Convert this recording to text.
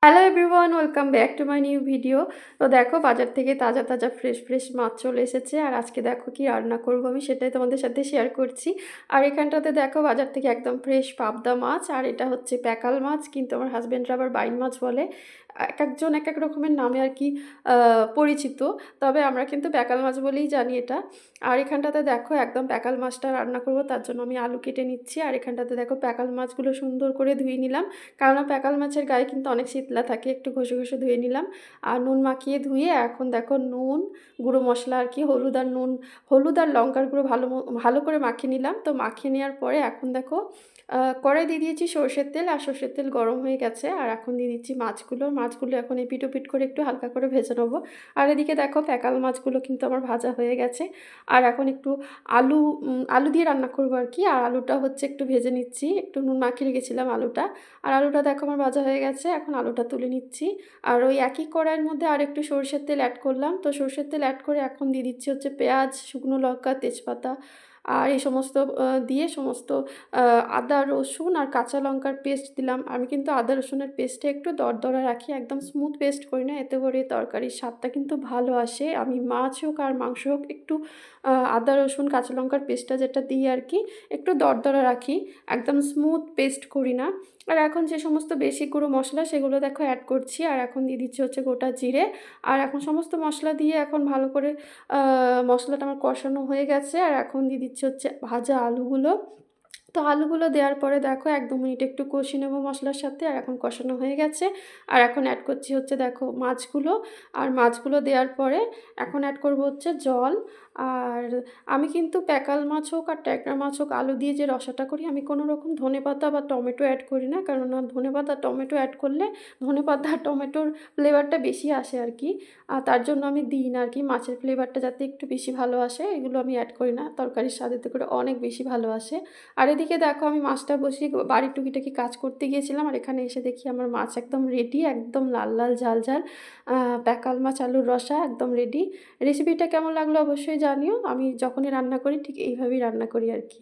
Hello everyone, welcome back to my new video. তো দেখো বাজার থেকে তাজা তাজা ফ্রেশ ফ্রেশ মাছ চলে এসেছে। আর আজকে দেখো কি রান্না করবো আমি সেটাই তোমাদের সাথে শেয়ার করছি। আর এখানটাতে দেখো বাজার থেকে একদম ফ্রেশ পাবদা মাছ, আর এটা হচ্ছে প্যাকাল মাছ, কিন্তু আমার হাজব্যান্ডরা আবার বাইন মাছ বলে। এক একজন এক এক রকমের নামে আর কি পরিচিত, তবে আমরা কিন্তু প্যাকাল মাছ বলেই জানি এটা। আর এখানটাতে দেখো একদম প্যাকাল মাছটা রান্না করব, তার জন্য আমি আলু কেটে নিচ্ছি। আর এখানটাতে দেখো প্যাকাল মাছগুলো সুন্দর করে ধুয়ে নিলাম, কারণ প্যাকাল মাছের গায়ে কিন্তু অনেক শীতলা থাকে, একটু ঘষে ঘষে ধুয়ে নিলাম। আর নুন মাখিয়ে ধুয়ে এখন দেখো নুন, গুঁড়ো মশলা আর কি, হলুদ আর নুন, হলুদ আর লঙ্কার গুঁড়ো ভালো করে মাখিয়ে নিলাম। তো মাখিয়ে নেওয়ার পরে এখন দেখো কড়াই দিয়ে দিয়েছি সর্ষের তেল, আর সর্ষের তেল গরম হয়ে গেছে। আর এখন দিয়ে দিচ্ছি মাছগুলো এখন এপিট ওপিট করে একটু হালকা করে ভেজে নেবো। আর এদিকে দেখো প্যাকাল মাছগুলো কিন্তু আমার ভাজা হয়ে গেছে। আর এখন একটু আলু দিয়ে রান্না করবো আর কি। আর আলুটা হচ্ছে একটু ভেজে নিচ্ছি, একটু নুন মাখিয়ে রেখেছিলাম আলুটা। আর আলুটা দেখো আমার ভাজা হয়ে গেছে, এখন আলুটা তুলে নিচ্ছি। আর ওই একই কড়াইয়ের মধ্যে আর একটু সরষের তেল অ্যাড করলাম। তো সরষের তেল অ্যাড করে এখন দিয়ে দিচ্ছি হচ্ছে পেঁয়াজ, শুকনো লঙ্কা, তেজপাতা, আর এই সমস্ত দিয়ে সমস্ত আদা রসুন আর কাঁচা লঙ্কার পেস্ট দিলাম। আমি কিন্তু আদা রসুনের পেস্টটা একটু দরদরা রাখি, একদম স্মুথ পেস্ট করি না, এতে করে তরকারির স্বাদটা কিন্তু ভালো আসে। আমি মাছ হোক আর মাংস হোক একটু আদা রসুন কাঁচা লঙ্কার পেস্টটা যেটা দিই আর কি, একটু দরদরা রাখি, একদম স্মুথ পেস্ট করি না। আর এখন যে সমস্ত বেসিক গুঁড়ো মশলা সেগুলো দেখো অ্যাড করছি। আর এখন দিয়ে দিচ্ছি হচ্ছে গোটা জিরে। আর এখন সমস্ত মশলা দিয়ে এখন ভালো করে মশলাটা আমার কষানো হয়ে গেছে। আর এখন দিয়ে দিচ্ছি হচ্ছে ভাজা আলুগুলো। তো আলুগুলো দেওয়ার পরে দেখো 1-2 মিনিট একটু কষিয়ে নেবো মশলার সাথে। আর এখন কষানো হয়ে গেছে। আর এখন অ্যাড করছি হচ্ছে দেখো মাছগুলো। আর মাছগুলো দেওয়ার পরে এখন অ্যাড করব হচ্ছে জল। আর আমি কিন্তু প্যাকাল মাছ হোক আর ট্যাংরা মাছ হোক আলু দিয়ে যে রসাটা করি, আমি কোনো রকম ধনেপাতা বা টমেটো অ্যাড করি না, কেননা ধনেপাতা টমেটো অ্যাড করলে ধনেপাতা আর টমেটোর ফ্লেভারটা বেশি আসে আর কি। আর তার জন্য আমি দিই না আর কি, মাছের ফ্লেভারটা যাতে একটু বেশি ভালো আসে এগুলো আমি অ্যাড করি না, তরকারির স্বাদ এতে করে অনেক বেশি ভালো আসে। আর এদিকে দেখো আমি মাছটা বসিয়ে বাড়ির টুকিটাকি কাজ করতে গিয়েছিলাম, আর এখানে এসে দেখি আমার মাছ একদম রেডি, একদম লাল লাল ঝাল ঝাল প্যাকাল মাছ আলুর রসা একদম রেডি। রেসিপিটা কেমন লাগলো অবশ্যই জানিও। আমি যখনই রান্না করি ঠিক এইভাবেই রান্না করি আর কি।